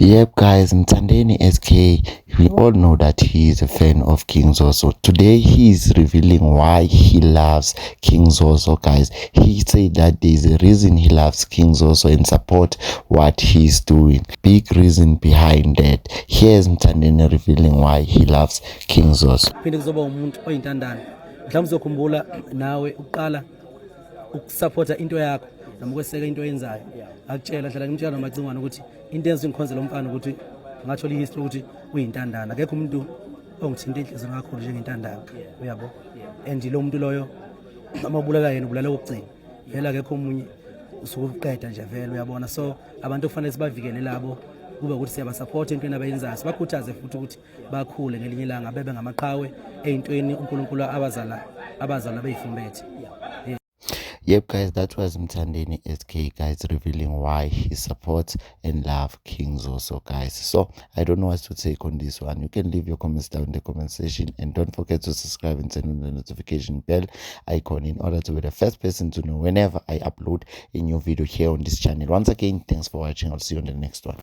Yep, guys, Mthandeni SK, we all know that he is a fan of King Zoso. Today, he is revealing why he loves King Zoso, guys. He said that there is a reason he loves King Zoso and support what he's doing. Big reason behind that. Here's Mthandeni revealing why he loves King Zoso. Phinde kuzoba umuntu oyintandane. Mhlawumbe uzokhumbula nawe uqala ukusupporta into yakho noma ukweseka into oyenzayo. Akutshela hlala ngimtshela nomacingwana ukuthi into enze ingikhonzela umfana ukuthi ngathola ihistory ukuthi uyintandana. Akekho umuntu ongithinta inhliziyo kakhulu njengentandane. Uyabo? And lo muntu loyo amabulala yena ubulala kokugcina. Vele akekho umunye usukuqeda nje vele uyabona. So abantu kufanele sibavikele labo kube ukuthi siyabasupport entweni abayenzayo, sibakhuthaze futhi ukuthi bakhule ngelinye ilanga bebe ngamaqhawe eyintweni uNkulunkulu abazalwa beyifumbethe. Yep, guys, that was Mthandeni SK, guys, revealing why he supports and loves King Zoso, guys. So I don't know what to take on this one. You can leave your comments down in the comment section, and don't forget to subscribe and turn on the notification bell icon in order to be the first person to know whenever I upload a new video here on this channel. Once again, thanks for watching. I'll see you on the next one.